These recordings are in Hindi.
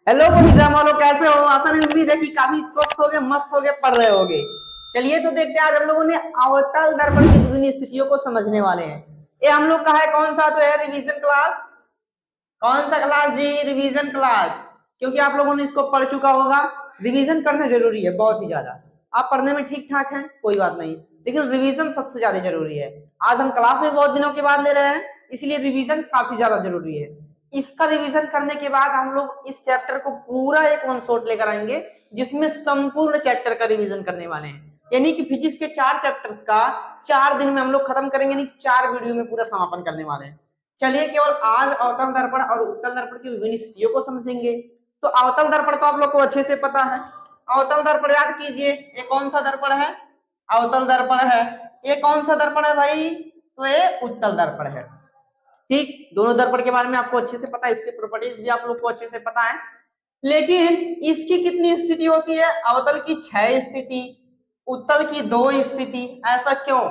हेलो एग्जाम वालों, कैसे हो? आशा नहीं, उम्मीद है कि काफी स्वस्थ हो गए, मस्त हो गए, पढ़ रहे होगे। चलिए तो देखते हैं, आज हम लोगों ने अवतल दर्पण की विभिन्न स्थितियों को समझने वाले हैं। ये हम लोग का है कौन सा? तो है रिवीजन क्लास। कौन सा क्लास जी? Revision class. क्योंकि आप लोगों ने इसको पढ़ चुका होगा। रिवीजन करना जरूरी है, बहुत ही ज्यादा। आप पढ़ने में ठीक ठाक हैं, कोई बात नहीं, लेकिन रिवीजन सबसे ज्यादा जरूरी है। आज हम क्लास में बहुत दिनों के बाद ले रहे हैं, इसलिए रिवीजन काफी ज्यादा जरूरी है। इसका रिवीजन करने के बाद हम लोग इस चैप्टर को पूरा एक वन शॉट लेकर आएंगे, जिसमें संपूर्ण चैप्टर का रिवीजन करने वाले हैं। यानी कि फिजिक्स के 4 चैप्टर्स का 4 दिन में हम लोग खत्म करेंगे, यानी 4 वीडियो में पूरा समापन करने वाले हैं। चलिए, केवल आज अवतल दर्पण और उत्तल दर्पण की विभिन्न स्थितियों को समझेंगे। तो अवतल दर्पण तो आप लोग को अच्छे से पता है। अवतल दर्पण याद कीजिए, ये कौन सा दर्पण है? अवतल दर्पण है। ये कौन सा दर्पण है भाई? तो ये उत्तल दर्पण है। ठीक, दोनों दर्पण के बारे में आपको अच्छे से पता है, इसके प्रॉपर्टीज भी आप लोग को अच्छे से पता है। लेकिन इसकी कितनी स्थिति होती है? अवतल की 6 स्थिति, उत्तल की 2 स्थिति। ऐसा क्यों?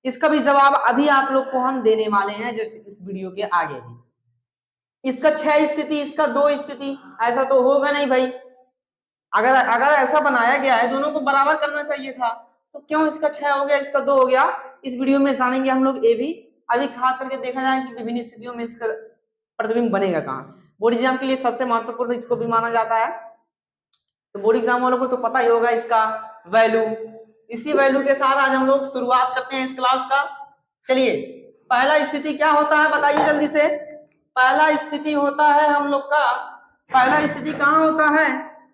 इसका भी जवाब अभी आप लोग को हम देने वाले हैं, जैसे इस वीडियो के आगे ही। इसका 6 स्थिति, इसका 2 स्थिति, ऐसा तो होगा नहीं भाई। अगर अगर ऐसा बनाया गया है, दोनों को बराबर करना चाहिए था, तो क्यों इसका 6 हो गया, इसका 2 हो गया? इस वीडियो में जानेंगे हम लोग ये भी। अभी खास करके देखा जाए कि विभिन्न स्थितियों में इसका प्रतिबिंब बनेगा कहाँ। बोर्ड एग्जाम के लिए सबसे महत्वपूर्ण इसको भी माना जाता है। तो बोर्ड एग्जाम वालों को तो पता ही होगा इसका वैल्यू। इसी वैल्यू के साथ आज हम लोग शुरुआत करते हैं इस क्लास का। चलिए, पहला स्थिति क्या होता है बताइए जल्दी से। पहला स्थिति होता है हम लोग का, पहला स्थिति कहाँ होता है?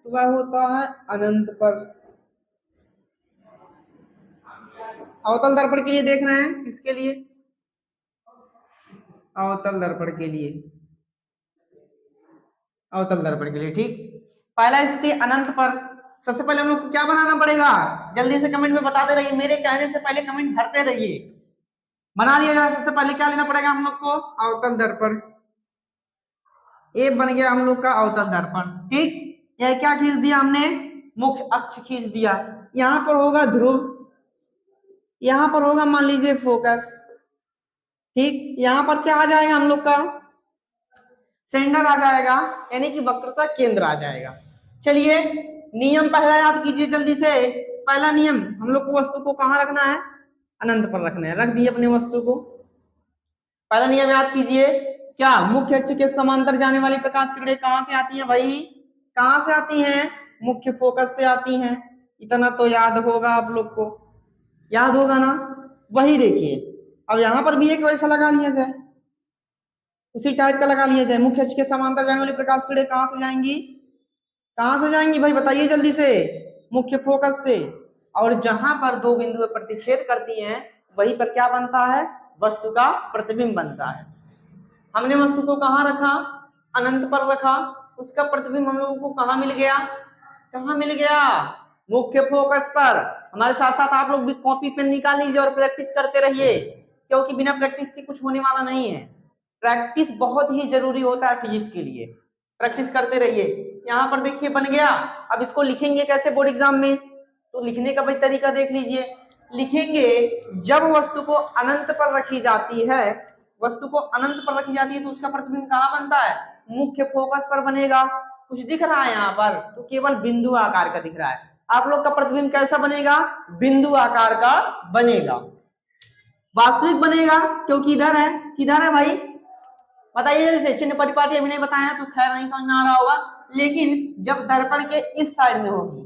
तो वह होता है अनंत पर। अवतल दर्पण के लिए देख रहे हैं, किसके लिए? अवतल दर्पण के लिए, अवतल दर्पण के लिए। ठीक, पहला स्थिति अनंत पर। सबसे पहले हम लोग को क्या बनाना पड़ेगा? जल्दी से कमेंट में बताते रहिए, मेरे कहने से पहले कमेंट भरते रहिए। बना दिया जाए, सबसे पहले क्या लेना पड़ेगा हम लोग को? अवतल दर्पण। ये बन गया हम लोग का अवतल दर्पण। ठीक, यह क्या खींच दिया हमने? मुख्य अक्ष खींच दिया। यहां पर होगा ध्रुव, यहां पर होगा मान लीजिए फोकस। ठीक, यहां पर क्या आ जाएगा हम लोग का? सेंटर आ जाएगा, यानी कि वक्रता केंद्र आ जाएगा। चलिए, नियम पहला याद कीजिए जल्दी से। पहला नियम, हम लोग को वस्तु को कहां रखना है? अनंत पर रखना है। रख दिए अपने वस्तु को। पहला नियम याद कीजिए, क्या? मुख्य अक्ष के समांतर जाने वाली प्रकाश किरणें कहां से आती हैं भाई? कहां से आती हैं? मुख्य फोकस से आती हैं। इतना तो याद होगा आप लोग को, याद होगा ना? वही देखिए, अब यहां पर भी एक वैसा लगा लिया जाए, उसी टाइप का लगा लिया जाए। मुख्य अक्ष के समांतर जाने वाली प्रकाश किरणें कहां से जाएंगी? कहां से जाएंगी भाई बताइए जल्दी से? मुख्य फोकस से। और जहां पर दो बिंदुएं प्रतिच्छेद करती हैं, वहीं पर क्या बनता है? वस्तु का प्रतिबिंब बनता है। हमने वस्तु को कहां रखा? अनंत पर रखा। उसका प्रतिबिंब हम लोगों को कहां मिल गया? कहां मिल गया? मुख्य फोकस पर। हमारे साथ साथ आप लोग भी कॉपी पेन निकाल लीजिए और प्रैक्टिस करते रहिए, क्योंकि बिना प्रैक्टिस के कुछ होने वाला नहीं है। प्रैक्टिस बहुत ही जरूरी होता है फिजिक्स के लिए। प्रैक्टिस करते रहिए। यहाँ पर देखिए बन गया। अब इसको लिखेंगे कैसे बोर्ड एग्जाम में? तो लिखने का भी तरीका देख लीजिए। लिखेंगे, जब वस्तु को अनंत पर रखी जाती है, वस्तु को अनंत पर रखी जाती है, तो उसका प्रतिबिंब कहाँ बनता है? मुख्य फोकस पर बनेगा। कुछ दिख रहा है यहाँ पर? तो केवल बिंदु आकार का दिख रहा है। आप लोग का प्रतिबिंब कैसा बनेगा? बिंदु आकार का बनेगा, वास्तविक बनेगा, क्योंकि इधर है। किधर है भाई बताइए जैसे? चिन्ह परिपाटी अभी नहीं बताया तो खैर नहीं समझ में आ रहा होगा, लेकिन जब दर्पण के इस साइड में होगी,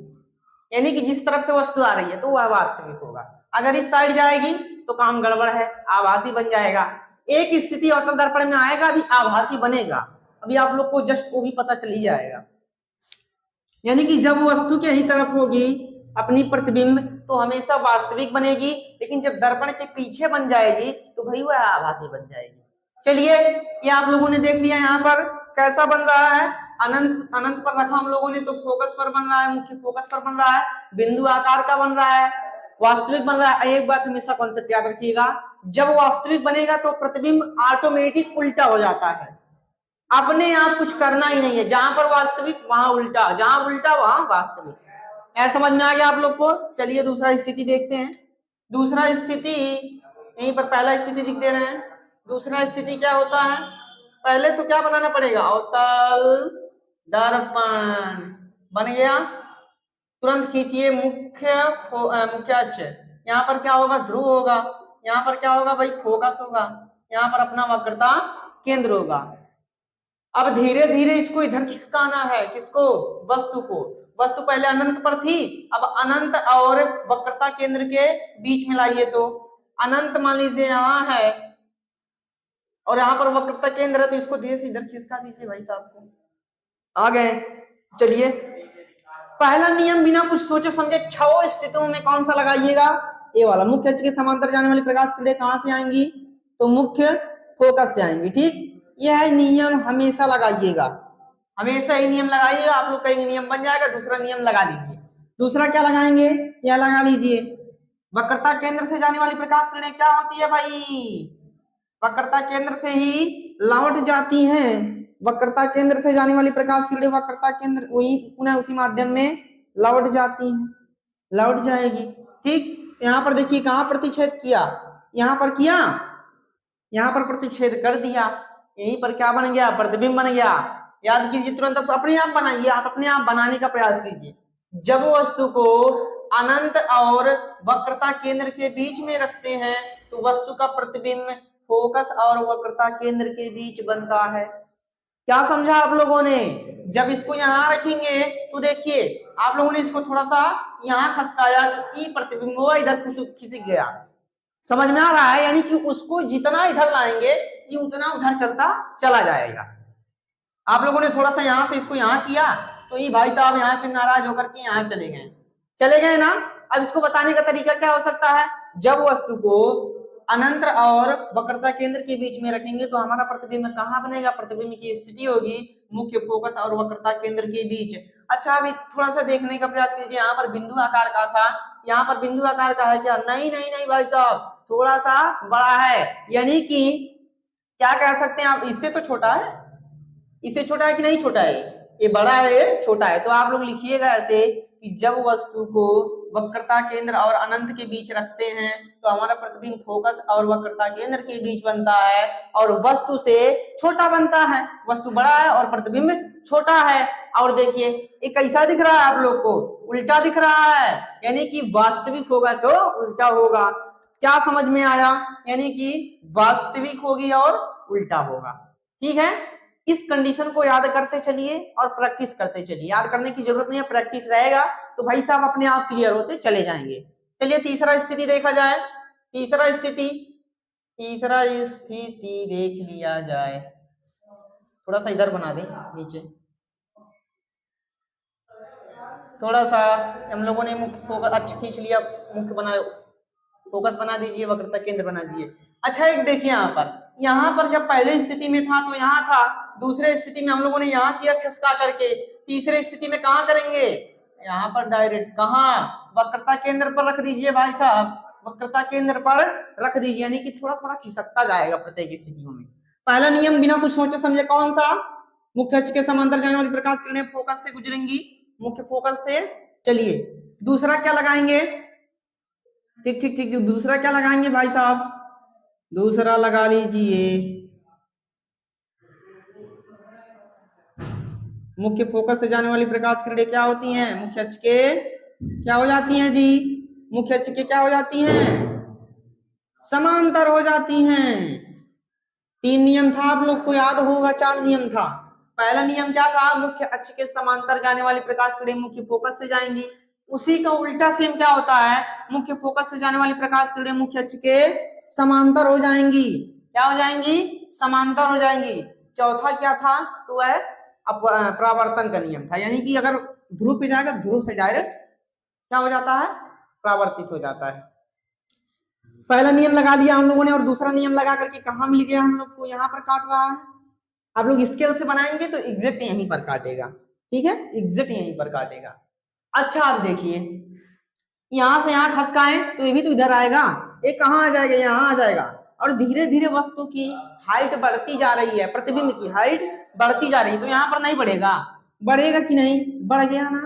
यानी कि जिस तरफ से वस्तु आ रही है, तो वह वास्तविक होगा। अगर इस साइड जाएगी तो काम गड़बड़ है, आभासी बन जाएगा। एक स्थिति अवतल दर्पण में आएगा, अभी आभासी बनेगा। अभी आप लोग को जस्ट वो भी पता चल ही जाएगा। यानी कि जब वस्तु के ही तरफ होगी अपनी प्रतिबिंब, तो हमेशा वास्तविक बनेगी, लेकिन जब दर्पण के पीछे बन जाएगी तो भाई वह आभासी बन जाएगी। चलिए, ये आप लोगों ने देख लिया। यहाँ पर कैसा बन रहा है? अनंत, अनंत पर रखा हम लोगों ने, तो फोकस पर बन रहा है, मुख्य फोकस पर बन रहा है, बिंदु आकार का बन रहा है, वास्तविक बन रहा है। एक बात हमेशा कॉन्सेप्ट याद रखिएगा, जब वास्तविक बनेगा तो प्रतिबिंब ऑटोमेटिक उल्टा हो जाता है। अपने आप कुछ करना ही नहीं है, जहां पर वास्तविक वहां उल्टा, जहां उल्टा वहां वास्तविक। ऐसा समझ में आ गया आप लोग को? चलिए दूसरा स्थिति देखते हैं। दूसरा स्थिति, यहीं पर पहला स्थिति लिख दे रहे हैं। दूसरा स्थिति क्या होता है? पहले तो क्या बनाना पड़ेगा? अवतल दर्पण बन गया। तुरंत खींचिए मुख्य अक्ष। यहाँ पर क्या होगा, ध्रुव होगा। यहाँ पर क्या होगा भाई, फोकस होगा। यहाँ पर अपना वक्रता केंद्र होगा। अब धीरे धीरे इसको इधर खिसकाना है, किसको, वस्तु को। वस्तु पहले अनंत पर थी, अब अनंत और वक्रता केंद्र के बीच में लाइए। तो अनंत मान लीजिए यहाँ है और यहाँ पर वक्रता केंद्र है, तो इसको धीरे से इधर खिसका दीजिए भाई साहब को। आ गए। चलिए, पहला नियम बिना कुछ सोचे समझे 6 स्थितियों में कौन सा लगाइएगा, ये वाला। मुख्य अक्ष के समांतर जाने वाली प्रकाश किरणें कहां से आएंगी, तो मुख्य फोकस से आएंगी। ठीक, यह नियम हमेशा लगाइएगा, हमेशा ये नियम लगाइएगा। आप लोग का एक नियम बन जाएगा। दूसरा नियम लगा लीजिए। दूसरा क्या लगाएंगे, यह लगा लीजिए, वक्रता केंद्र से जाने वाली प्रकाश किरणें क्या होती है भाई, वक्रता केंद्र से ही लौट जाती हैं। वक्रता केंद्र से जाने वाली प्रकाश किरणें वक्रता केंद्र वही पुनः उसी माध्यम में लौट जाती हैं, लौट जाएगी। ठीक, यहाँ पर देखिए कहाँ प्रतिच्छेद किया, यहाँ पर किया, यहाँ पर प्रतिच्छेद कर दिया। यहीं पर क्या बन गया, प्रतिबिंब बन गया। याद कीजिए, तुरंत अपने आप बनाइए, आप अपने आप बनाने का प्रयास कीजिए। जब वस्तु को अनंत और वक्रता केंद्र के बीच में रखते हैं तो वस्तु का प्रतिबिंब फोकस और वक्रता केंद्र के बीच बनता है। क्या समझा आप लोगों ने। जब इसको यहाँ रखेंगे तो देखिए आप लोगों ने इसको थोड़ा सा यहाँ खसकाया तो ई प्रतिबिंब हुआ, इधर खिसक गया। समझ में आ रहा है, यानी कि उसको जितना इधर लाएंगे ये उतना उधर चलता चला जाएगा। आप लोगों ने थोड़ा सा यहाँ से इसको यहाँ किया तो ये भाई साहब यहाँ से नाराज होकर के यहाँ चले गए ना। अब इसको बताने का तरीका क्या हो सकता है, जब वस्तु को अनंत और वक्रता केंद्र के बीच में रखेंगे तो हमारा प्रतिबिंब कहाँ बनेगा, प्रतिबिंब की स्थिति होगी मुख्य फोकस और वक्रता केंद्र के बीच। अच्छा, अभी थोड़ा सा देखने का प्रयास कीजिए। यहाँ पर बिंदु आकार का था, यहाँ पर बिंदु आकार का है क्या, नहीं नहीं नहीं भाई साहब, थोड़ा सा बड़ा है। यानी कि क्या कह सकते हैं आप, इससे तो छोटा है, इससे छोटा है कि नहीं छोटा है, ये बड़ा है ये छोटा है। तो आप लोग लिखिएगा ऐसे कि जब वस्तु को वक्रता केंद्र और अनंत के बीच रखते हैं तो हमारा प्रतिबिंब फोकस और वक्रता केंद्र के बीच बनता है और वस्तु से छोटा बनता है। वस्तु बड़ा है और प्रतिबिंब छोटा है। और देखिए ये कैसा दिख रहा है आप लोग को, उल्टा दिख रहा है, यानी कि वास्तविक होगा तो उल्टा होगा। क्या समझ में आया, यानी कि वास्तविक होगी और उल्टा होगा। ठीक है, इस कंडीशन को याद करते चलिए और प्रैक्टिस करते चलिए। याद करने की जरूरत नहीं है, प्रैक्टिस रहेगा तो भाई साहब अपने आप क्लियर होते चले जाएंगे। चलिए तीसरा स्थिति देखा जाए। तीसरा स्थिति देख लिया जाए। थोड़ा सा इधर बना दें नीचे, थोड़ा सा हम लोगों ने मुख्य फोकस अक्ष खींच लिया, मुख्य बना, फोकस बना दीजिए, वक्रता केंद्र बना दीजिए। अच्छा, एक देखिए यहाँ पर जब पहले स्थिति में था तो यहाँ था, दूसरे स्थिति में हम लोगों ने यहाँ किया खिसका करके, तीसरे स्थिति में कहाँ करेंगे, यहाँ पर डायरेक्ट कहाँ, वक्रता केंद्र पर रख दीजिए भाई साहब, वक्रता केंद्र पर रख दीजिए। यानी कि थोड़ा थोड़ा खिसकता जाएगा प्रत्येक स्थितियों में। पहला नियम बिना कुछ सोचे समझे कौन सा, मुख्य अक्ष के समांतर जाने वाली प्रकाश किरणें फोकस से गुजरेंगी, मुख्य फोकस से। चलिए दूसरा क्या लगाएंगे, ठीक ठीक ठीक, दूसरा क्या लगाएंगे भाई साहब, दूसरा लगा लीजिए मुख्य फोकस से जाने वाली प्रकाश किरणें क्या होती हैं, मुख्य अक्ष के क्या हो जाती हैं जी, मुख्य अक्ष के क्या हो जाती हैं, समांतर हो जाती हैं। 3 नियम था, आप लोग को याद होगा 4 नियम था। पहला नियम क्या था, मुख्य अक्ष के समांतर जाने वाली प्रकाश किरणें मुख्य फोकस से जाएंगी। उसी का उल्टा सेम क्या होता है, मुख्य फोकस से जाने वाली प्रकाश किरणें मुख्य अक्ष के समांतर हो जाएंगी। क्या हो जाएंगी, समांतर हो जाएंगी। चौथा क्या था, तो वह परावर्तन का नियम था, यानी कि अगर ध्रुव पे जाएगा ध्रुव से डायरेक्ट क्या हो जाता है, परावर्तित हो जाता है। पहला नियम लगा दिया हम लोगों ने और दूसरा नियम लगा करके कहाँ मिल गया हम लोग को, यहाँ पर काट रहा है। आप लोग स्केल से बनाएंगे तो एग्जैक्ट यहीं पर काटेगा, ठीक है, एग्जैक्ट यहीं पर काटेगा। अच्छा आप देखिए यहां से यहां खसकाएं तो ये भी तो इधर आएगा, ये कहाँ आ जाएगा, यहाँ आ जाएगा। और धीरे धीरे वस्तु की हाइट बढ़ती जा रही है, प्रतिबिंब की हाइट बढ़ती जा रही है, तो यहाँ पर नहीं बढ़ेगा, बढ़ेगा कि नहीं, बढ़ गया ना,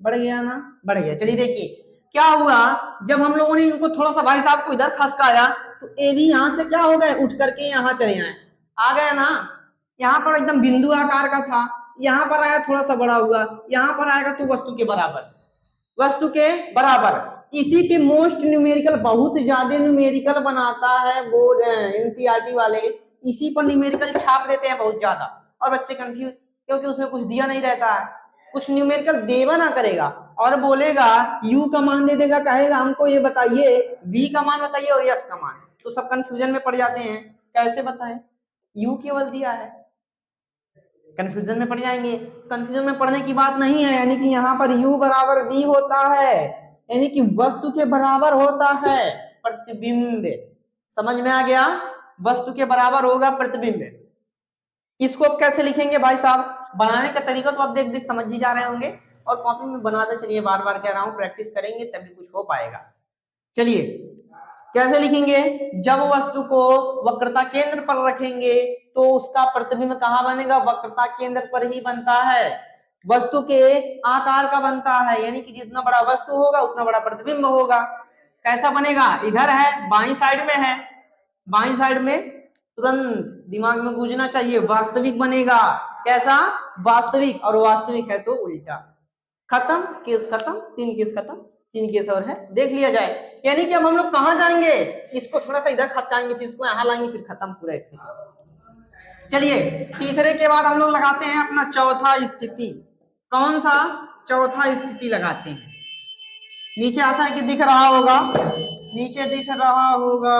बढ़ गया ना, बढ़ गया। चलिए देखिए क्या हुआ, जब हम लोगों ने इनको थोड़ा सा भाई साहब को इधर खसकाया तो ये भी यहाँ से क्या हो गए, उठ करके यहाँ चले आए, आ गया ना। यहाँ पर एकदम बिंदु आकार का था, यहाँ पर आया थोड़ा सा बड़ा हुआ, यहाँ पर आएगा तो वस्तु के बराबर, वस्तु के बराबर। इसी पे मोस्ट न्यूमेरिकल, बहुत ज्यादा न्यूमेरिकल बनाता है बोर्ड एनसीईआरटी वाले, इसी पर न्यूमेरिकल छाप देते हैं बहुत ज्यादा, और बच्चे कंफ्यूज, क्योंकि उसमें कुछ दिया नहीं रहता है, कुछ न्यूमेरिकल देवा ना करेगा और बोलेगा यू का मान दे देगा, कहेगा हमको ये बताइए वी का मान बताइए और एफ का मान, तो सब कंफ्यूजन में पड़ जाते हैं, कैसे बताएं, यू केवल दिया है, कंफ्यूजन में पड़ जाएंगे। कंफ्यूजन में पड़ने की बात नहीं है, यानी कि यहाँ पर u बराबर v होता है, यानी कि वस्तु के बराबर होता है प्रतिबिंब, समझ में आ गया, वस्तु के बराबर होगा प्रतिबिंब। इसको अब कैसे लिखेंगे भाई साहब, बनाने का तरीका तो आप देख देख समझ ही जा रहे होंगे, और कॉपी में बनाते चलिए, बार बार कह रहा हूं, प्रैक्टिस करेंगे तभी कुछ हो पाएगा। चलिए कैसे लिखेंगे, जब वस्तु को वक्रता केंद्र पर रखेंगे तो उसका प्रतिबिंब कहाँ बनेगा, वक्रता केंद्र पर ही बनता है, वस्तु के आकार का बनता है, यानी कि जितना बड़ा वस्तु होगा उतना बड़ा प्रतिबिंब होगा। कैसा बनेगा, इधर है, बाईं साइड में है, बाईं साइड में तुरंत दिमाग में गूंजना चाहिए, वास्तविक बनेगा, कैसा, वास्तविक, और वास्तविक है तो उल्टा। खत्म, केस खत्म, तीन केस खत्म, तीन केस और है, देख लिया जाए। यानी कि अब हम लोग कहां जाएंगे, इसको थोड़ा सा इधर खसकाएंगे, फिर इसको यहां लाएंगे, फिर खत्म पूरा स्थिति। चलिए तीसरे के बाद हम लोग लगाते हैं अपना चौथा स्थिति, कौन सा, चौथा स्थिति लगाते हैं। नीचे आशा है कि दिख रहा होगा, नीचे दिख रहा होगा,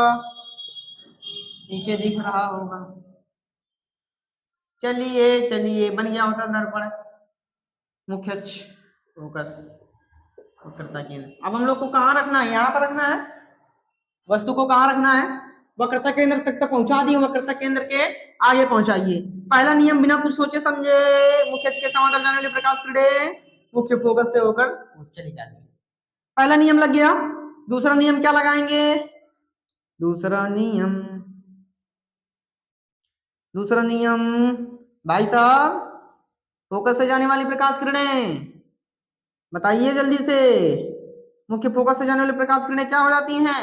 नीचे दिख रहा होगा। चलिए चलिए, बन गया होता दर्पण, मुख्य अक्ष, फोकस, वक्रता केंद्र। अब हम लोग को कहाँ रखना है, यहाँ पर रखना है, वस्तु को कहाँ रखना है, वक्रता केंद्र तक पहुंचा दिए, वक्रता केंद्र के आगे पहुंचाइए। पहला नियम बिना कुछ सोचे समझे, मुख्य अक्ष के समांतर जाने वाले प्रकाश किरणें मुख्य फोकस से होकर चली जाती है, पहला नियम लग गया। दूसरा नियम क्या लगाएंगे, दूसरा नियम, दूसरा नियम भाई साहब, फोकस से जाने वाली प्रकाश किरणें, बताइए जल्दी से, मुख्य फोकस से जाने वाली प्रकाश किरणें क्या हो जाती हैं,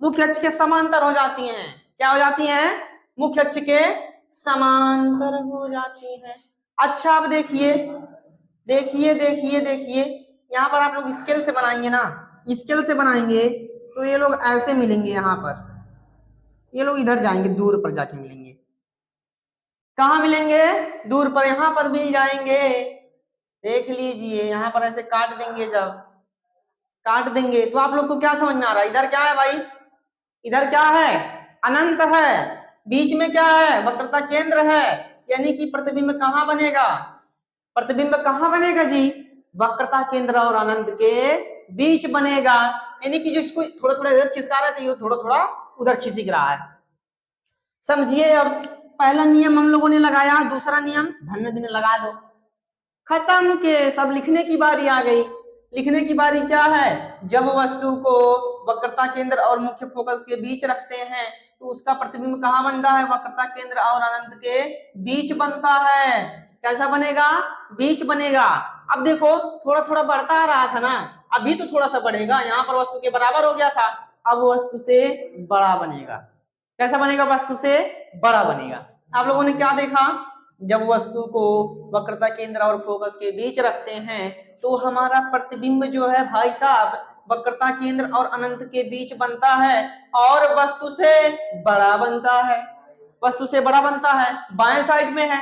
मुख्य अक्ष के समांतर हो जाती हैं, क्या हो जाती हैं, मुख्य अक्ष के समांतर हो जाती हैं। अच्छा अब देखिए देखिए देखिए देखिए, यहाँ पर आप लोग स्केल से बनाएंगे ना, स्केल से बनाएंगे तो ये लोग ऐसे मिलेंगे, यहाँ पर ये लोग इधर जाएंगे, दूर पर जाके मिलेंगे, कहाँ मिलेंगे, दूर पर, यहाँ पर मिल जाएंगे, देख लीजिए, यहाँ पर ऐसे काट देंगे, जब काट देंगे तो आप लोग को क्या समझ में आ रहा है, इधर क्या है भाई, इधर क्या है, अनंत है, बीच में क्या है, वक्रता केंद्र है, यानी कि प्रतिबिंब कहाँ बनेगा, प्रतिबिंब कहाँ बनेगा जी, वक्रता केंद्र और अनंत के बीच बनेगा, यानी कि जो इसको थोड़ा थोड़ा इधर खिसका रहा है, थोड़ा थोड़ा उधर खिसक रहा है, समझिए। अब पहला नियम हम लोगों ने लगाया, दूसरा नियम धन्य दिन लगा दो, खत्म के, सब लिखने की बारी आ गई। लिखने की बारी क्या है, जब वस्तु को वक्रता केंद्र और मुख्य फोकस के बीच रखते हैं तो उसका प्रतिबिंब कहाँ बनता है, वक्रता केंद्र और अनंत के बीच बनता है, कैसा बनेगा, बीच बनेगा। अब देखो थोड़ा थोड़ा बढ़ता आ रहा था ना, अभी तो थोड़ा सा बढ़ेगा, यहाँ पर वस्तु के बराबर हो गया था, अब वस्तु से बड़ा बनेगा, कैसा बनेगा, वस्तु से बड़ा बनेगा। आप लोगों ने क्या देखा, जब वस्तु को वक्रता केंद्र और फोकस के बीच रखते हैं तो हमारा प्रतिबिंब जो है भाई साहब वक्रता केंद्र और अनंत के बीच बनता है और वस्तु से बड़ा बनता है, वस्तु से बड़ा बनता है, बाएं साइड में है,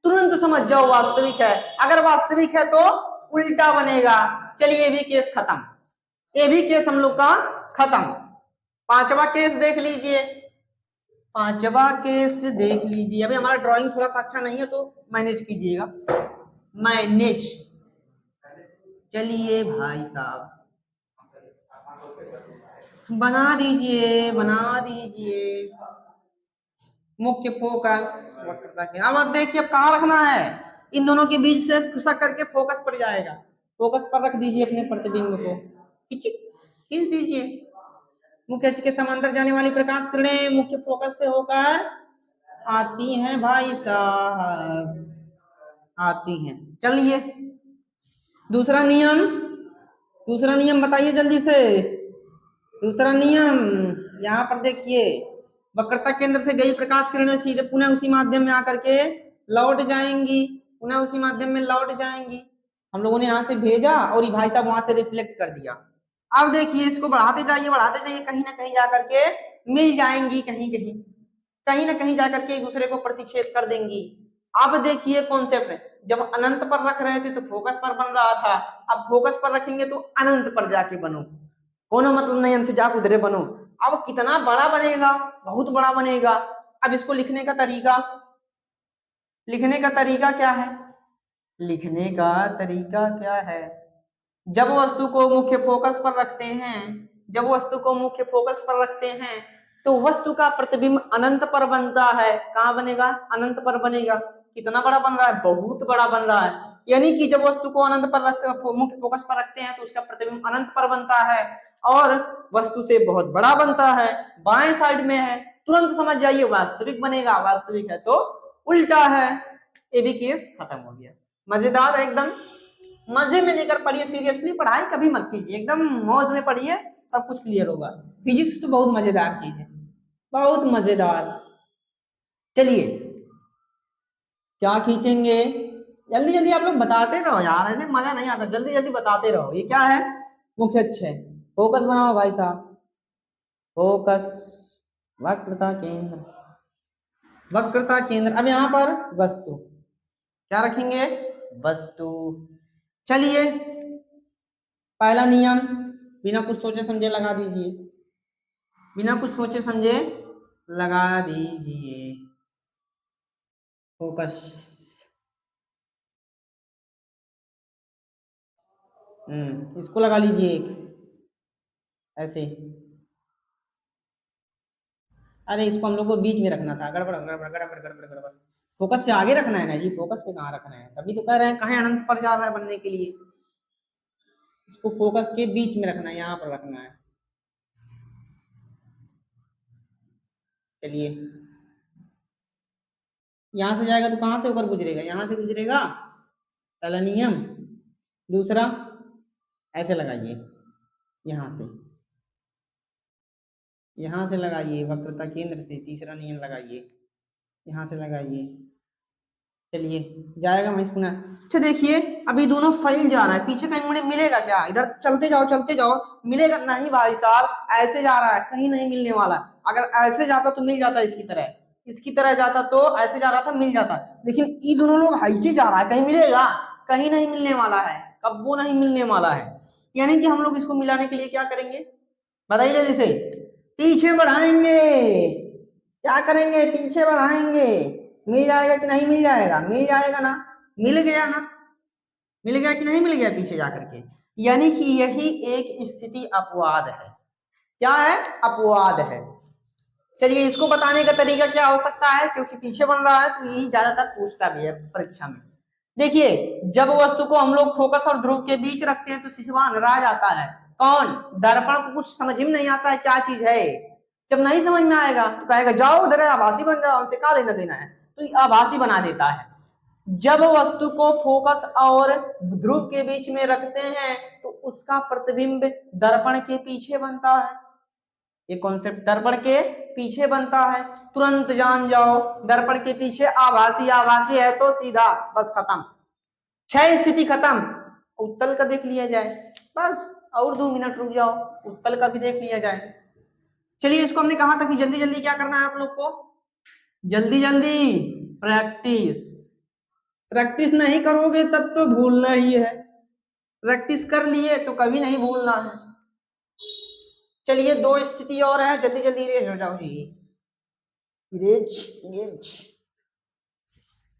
तुरंत समझ जाओ वास्तविक है, अगर वास्तविक है तो उल्टा बनेगा। चलिए ये भी केस खत्म, ये भी केस हम लोग का खत्म। पांचवा केस देख लीजिए, पांचवा केस देख लीजिए। अभी हमारा ड्राइंग थोड़ा सा अच्छा नहीं है तो मैनेज कीजिएगा, मैनेज। चलिए भाई साहब बना दीजिए, बना दीजिए मुख्य फोकस वक्रता के। अब देखिए अब कहाँ रखना है, इन दोनों के बीच से खिसक करके फोकस पर जाएगा, फोकस पर रख दीजिए अपने प्रतिबिंब को, खींच दीजिए। मुख्य अक्ष के समांतर जाने वाली प्रकाश किरणें मुख्य फोकस से होकर आती हैं भाई साहब, आती हैं। चलिए दूसरा नियम, दूसरा नियम बताइए जल्दी से, दूसरा नियम यहाँ पर देखिए, वक्रता केंद्र से गई प्रकाश किरणें सीधे पुनः उसी माध्यम में आकर के लौट जाएंगी, पुनः उसी माध्यम में लौट जाएंगी। हम लोगों ने यहाँ से भेजा और ये भाई साहब वहां से रिफ्लेक्ट कर दिया। अब देखिए इसको बढ़ाते जाइए, कहीं ना कहीं जाकर के मिल जाएंगी, कहीं ना कहीं जाकर के एक दूसरे को प्रतिच्छेद कर देंगी। अब देखिए कॉन्सेप्ट, जब अनंत पर रख रहे थे तो फोकस पर बन रहा था, अब फोकस पर रखेंगे तो अनंत पर जाके बनो, कोनो मतलब नहीं हमसे जा उधरे बनो। अब कितना बड़ा बनेगा, बहुत बड़ा बनेगा। अब इसको लिखने का तरीका क्या है? लिखने का तरीका क्या है? जब वस्तु को मुख्य फोकस पर रखते हैं, तो वस्तु का प्रतिबिंब अनंत पर बनता है। कहां बनेगा? अनंत पर बनेगा। कितना बड़ा बन रहा है? बहुत बड़ा बन रहा है। यानी कि जब वस्तु को अनंत पर मुख्य फोकस पर रखते हैं तो उसका प्रतिबिंब अनंत पर बनता है और वस्तु से बहुत बड़ा बनता है। बाएं साइड में है, तुरंत समझ जाइए वास्तविक बनेगा, वास्तविक है तो उल्टा है। ये भी केस खत्म हो गया। मजेदार है एकदम, मजे में लेकर पढ़िए, सीरियसली पढ़ाई कभी मत कीजिए, एकदम मौज में पढ़िए, सब कुछ क्लियर होगा। फिजिक्स तो बहुत मजेदार चीज है, बहुत मजेदार। चलिए क्या खींचेंगे? जल्दी जल्दी आप लोग बताते रहो यार, ऐसे मजा नहीं आता, जल्दी जल्दी बताते रहो। ये क्या है? मुख्य अक्ष है। फोकस बनाओ भाई साहब, फोकस, वक्रता केंद्र, वक्रता केंद्र। अब यहाँ पर वस्तु, क्या रखेंगे? वस्तु। चलिए पहला नियम बिना कुछ सोचे समझे लगा दीजिए, बिना कुछ सोचे समझे लगा दीजिए। फोकस, इसको लगा लीजिए एक ऐसे। अरे इसको हम लोग को बीच में रखना था, गड़बड़ गड़बड़ गड़बड़ गड़बड़ गड़बड़। फोकस से आगे रखना है ना जी, फोकस पे कहाँ रखना है? तभी तो कह रहे हैं कहाँ अनंत पर जा रहा है बनने के लिए। इसको फोकस के बीच में रखना है, यहाँ पर रखना है। चलिए यहाँ से जाएगा तो कहाँ से ऊपर गुजरेगा? यहाँ से गुजरेगा, पहला नियम। दूसरा ऐसे लगाइए, यहाँ से लगाइए वक्रता केंद्र से। तीसरा नियम लगाइए, यहाँ से लगाइए। चलिए जाएगा वहीं पुनः। अच्छा देखिए अभी दोनों फैल जा रहा है, पीछे कहीं मुझे मिलेगा क्या? इधर चलते जाओ, मिलेगा नहीं भाई साहब, ऐसे जा रहा है, कहीं नहीं मिलने वाला। अगर ऐसे जाता तो मिल जाता, इसकी तरह जाता तो ऐसे जा रहा था, मिल जाता। लेकिन ये दोनों लोग ऐसे जा रहा है, कहीं मिलेगा? कहीं नहीं मिलने वाला है, कब्बो नहीं मिलने वाला है। यानी कि हम लोग इसको मिलाने के लिए क्या करेंगे बताइए जल्दी से? पीछे बढ़ाएंगे। क्या करेंगे? पीछे बढ़ाएंगे। मिल जाएगा कि नहीं मिल जाएगा? मिल जाएगा ना, मिल गया ना, मिल गया कि नहीं मिल गया पीछे जाकर के? यानी कि यही एक स्थिति अपवाद है। क्या है? अपवाद है। चलिए इसको बताने का तरीका क्या हो सकता है, क्योंकि पीछे बन रहा है तो यही ज्यादातर पूछता भी है परीक्षा में। देखिए जब वस्तु को हम लोग फोकस और ध्रुव के बीच रखते हैं तो शिशुआ नाराज आता है। कौन? दर्पण को कुछ समझ में नहीं आता है क्या चीज है। जब नहीं समझ में आएगा तो कहेगा जाओ उधर आभासी बन जाओ, हमसे क्या लेना देना है, तो आभासी बना देता है। जब वस्तु को फोकस और ध्रुव के बीच में रखते हैं तो उसका प्रतिबिंब दर्पण के पीछे बनता है। ये कॉन्सेप्ट दर्पण के पीछे बनता है, तुरंत जान जाओ। दर्पण के पीछे आभासी है तो सीधा बस खत्म, 6 स्थिति खत्म। उत्तल का देख लिया जाए बस, और 2 मिनट रुक जाओ, उत्तल का भी देख लिया जाए। चलिए इसको हमने कहा था कि जल्दी जल्दी क्या करना है आप लोग को? जल्दी जल्दी प्रैक्टिस। प्रैक्टिस नहीं करोगे तब तो भूलना ही है, प्रैक्टिस कर लिए तो कभी नहीं भूलना है। चलिए 2 स्थिति और है, जल्दी जल्दी इरेज हो जाओ जी, इरेज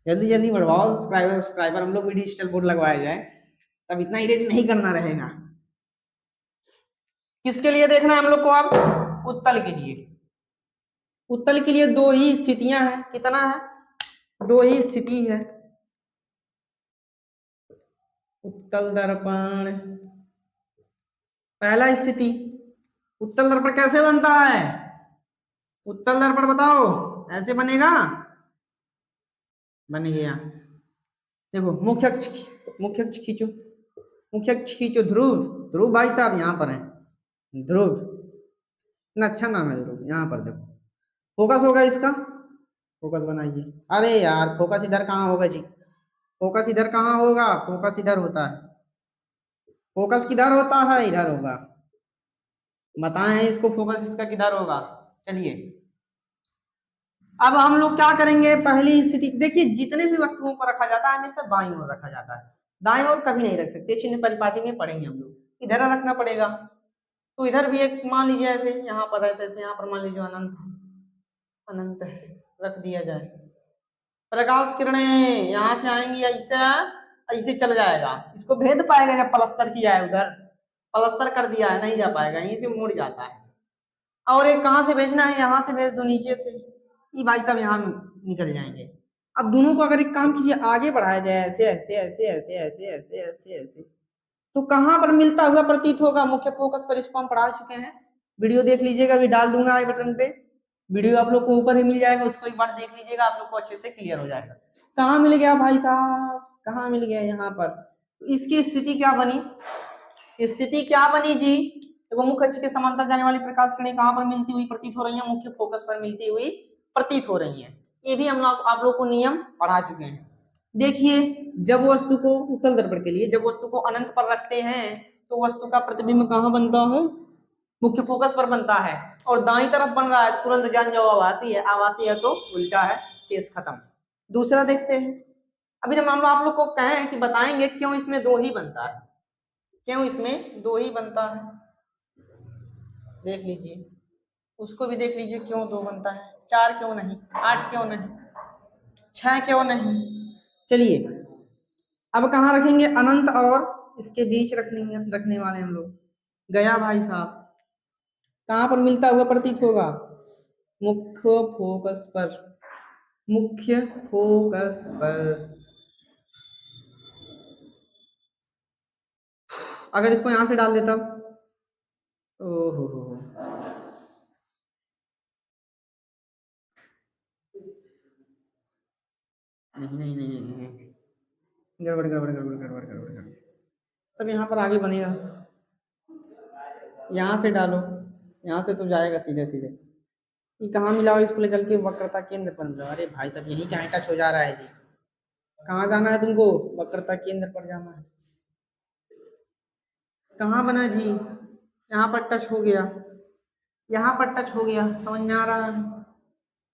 जल्दी जल्दी बढ़वाओ। सब्सक्राइबर हम लोग भी डिजिटल बोर्ड लगवाया जाए, तब इतना इरेज नहीं करना रहेगा। किसके लिए देखना है हम लोग को? अब उत्तल के लिए। उत्तल के लिए 2 ही स्थितियां हैं। कितना है? 2 ही स्थिति है। उत्तल दर्पण, पहला स्थिति, उत्तल दर्पण कैसे बनता है? उत्तल दर्पण बताओ, ऐसे बनेगा, बन गया। देखो मुख्य अक्ष खींचो, मुख्य अक्ष खींचो। ध्रुव भाई साहब यहाँ पर है, ध्रुव, इतना अच्छा नाम है ध्रुव। यहाँ पर देखो फोकस होगा इसका, फोकस बनाइए। अरे यार फोकस इधर कहाँ होगा जी? फोकस इधर कहाँ होगा, फोकस इधर होता है, फोकस किधर होता है, इधर होगा। बताएं इसको फोकस इसका किधर होगा। चलिए अब हम लोग क्या करेंगे, पहली स्थिति देखिए, जितने भी वस्तुओं को रखा जाता है हमेशा बाईं ओर रखा जाता है, दाईं ओर कभी नहीं रख सकते, चिन्ह परिपाटी में पढ़ेंगे हम लोग, इधर रखना पड़ेगा। तो इधर भी एक मान लीजिए ऐसे, यहाँ पर ऐसे ऐसे, यहाँ पर मान लीजिए अनंत अनंत रख दिया जाए। प्रकाश किरणें यहाँ से आएंगी, ऐसे ऐसे चल जाएगा, इसको भेद पाएगा जब प्लस्तर किया है, उधर प्लस्तर कर दिया है, नहीं जा पाएगा, यहीं से मुड़ जाता है। और एक कहाँ से भेजना है, यहाँ से भेज दो नीचे से, ये भाई साहब यहाँ निकल जाएंगे। अब दोनों को अगर एक काम कीजिए, आगे बढ़ाया जाए ऐसे ऐसे ऐसे ऐसे ऐसे ऐसे ऐसे ऐसे, तो कहाँ पर मिलता हुआ प्रतीत होगा, मुख्य फोकस पर, इसको हम पढ़ा चुके हैं, वीडियो देख लीजिएगा, अभी डाल दूंगा आई बटन पे, वीडियो आप लोग को ऊपर ही मिल जाएगा, उसको एक बार देख लीजिएगा, आप लोग को अच्छे से क्लियर हो जाएगा। कहाँ मिल गया भाई साहब, कहाँ मिल गया, यहाँ पर। तो इसकी स्थिति क्या बनी, स्थिति क्या बनी जी, देखो मुख्य अक्ष के समांतर जाने वाली प्रकाश किरणें कहाँ पर मिलती हुई प्रतीत हो रही है, मुख्य फोकस पर मिलती हुई प्रतीत हो रही है। ये भी हम लोग आप लोग को नियम पढ़ा चुके हैं। देखिए जब वस्तु को उत्तल दर्पण के लिए, जब वस्तु को अनंत पर रखते हैं तो वस्तु का प्रतिबिंब कहाँ बनता है, मुख्य फोकस पर बनता है, और दाईं तरफ बन रहा है, तुरंत जान जाओ आभासी है, आभासी है तो उल्टा है, केस खत्म। दूसरा देखते हैं, अभी जब हम आप लोग को कहें कि बताएंगे क्यों इसमें दो ही बनता है, क्यों इसमें दो ही बनता है, देख लीजिए, उसको भी देख लीजिए, क्यों दो बनता है, 4 क्यों नहीं, 8 क्यों नहीं, 6 क्यों नहीं। चलिए अब कहाँ रखेंगे, अनंत और इसके बीच रखने वाले हम लोग, गया भाई साहब, कहाँ पर मिलता हुआ प्रतीत होगा, मुख्य फोकस पर, मुख्य फोकस पर। अगर इसको यहां से डाल देता, ओहो नहीं नहीं नहीं नहीं, गड़बड़ गड़बड़ गड़बड़ गड़बड़ गड़बड़ गड़बड़, सब यहाँ पर आगे बनेगा, यहाँ से डालो, यहाँ से तो जाएगा सीधे सीधे, ये कहाँ मिला हो, इसको ले चल के वक्रता केंद्र पर मिला। अरे भाई साहब यही कहाँ टच हो जा रहा है जी, कहाँ जाना है तुमको, वक्रता केंद्र पर जाना है, कहाँ बना जी, यहाँ पर टच हो गया, यहाँ पर टच हो गया, समझ में आ रहा है,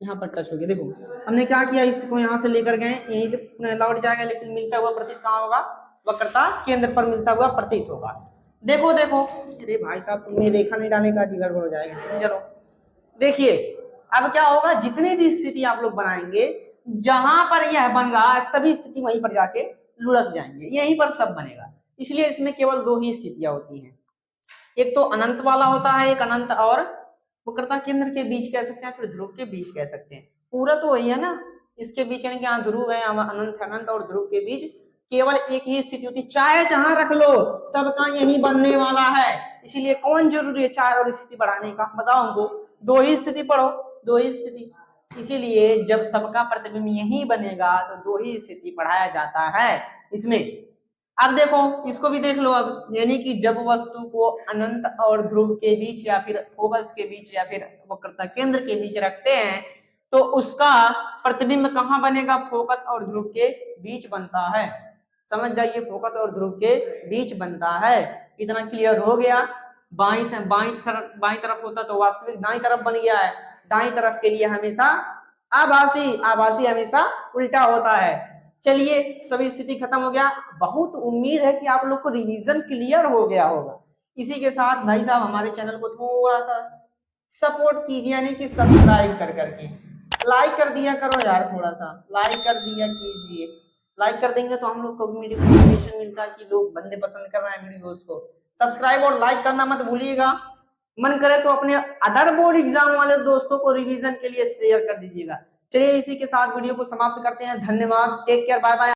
यहाँ पर टच हो गया। देखो हमने क्या किया, इसको यहाँ से लेकर गए, यहीं से लौट जाएगा, लेकिन मिलता हुआ प्रतीत कहाँ होगा, वक्रता केंद्र पर मिलता हुआ प्रतीत होगा। देखो देखो, अरे भाई साहब तुमने रेखा नहीं डालने का, गड़बड़ हो जाएगा। चलो देखिए अब क्या होगा, जितनी भी स्थिति आप लोग बनाएंगे, जहां पर यह बन रहा है सभी स्थिति वहीं पर जाके लुढ़क जाएंगे, यहीं पर सब बनेगा। इसलिए इसमें केवल दो ही स्थितियां होती हैं, एक तो अनंत वाला होता है, एक अनंत और वक्रता केंद्र के बीच कह सकते हैं, फिर ध्रुव के बीच कह सकते हैं, पूरा तो वही है ना, इसके बीच यानी कि यहाँ ध्रुव है, अनंत अनंत और ध्रुव के बीच केवल एक ही स्थिति होती है, चाहे जहां रख लो सबका यही बनने वाला है। इसीलिए कौन जरूरी है चार और स्थिति बढ़ाने का, बताओ हमको, दो ही स्थिति पढ़ो, दो ही स्थिति, इसीलिए जब सबका प्रतिबिंब यही बनेगा तो दो ही स्थिति पढ़ाया जाता है इसमें। अब देखो इसको भी देख लो, अब यानी कि जब वस्तु को अनंत और ध्रुव के बीच या फिर फोकस के बीच या फिर वक्रता केंद्र के बीच रखते हैं तो उसका प्रतिबिंब कहाँ बनेगा, फोकस और ध्रुव के बीच बनता है, समझ जाइए, फोकस और ध्रुव के बीच बनता है। इतना क्लियर हो गया। बाई तरफ होता तो वास्तविक दाई तरफ बन गया है, दाई तरफ के लिए हमेशा आभासी, आभासी हमेशा उल्टा होता है। चलिए सभी स्थिति खत्म हो गया, बहुत उम्मीद है कि आप लोग को रिवीजन क्लियर हो गया होगा। इसी के साथ भाई साहब हमारे चैनल को थोड़ा सा सपोर्ट कीजिए, यानी कि सब्सक्राइब कर करके लाइक कर दिया करो यार, थोड़ा सा लाइक कर दिया कीजिए, लाइक कर देंगे तो हम लोग को भी मोटिवेशन मिलता है कि लोग बंदे पसंद कर रहे हैं वीडियोस को। सब्सक्राइब और लाइक करना मत भूलिएगा, मन करे तो अपने अदर बोर्ड एग्जाम वाले दोस्तों को रिवीजन के लिए शेयर कर दीजिएगा। चलिए इसी के साथ वीडियो को समाप्त करते हैं, धन्यवाद, टेक केयर, बाय बाय।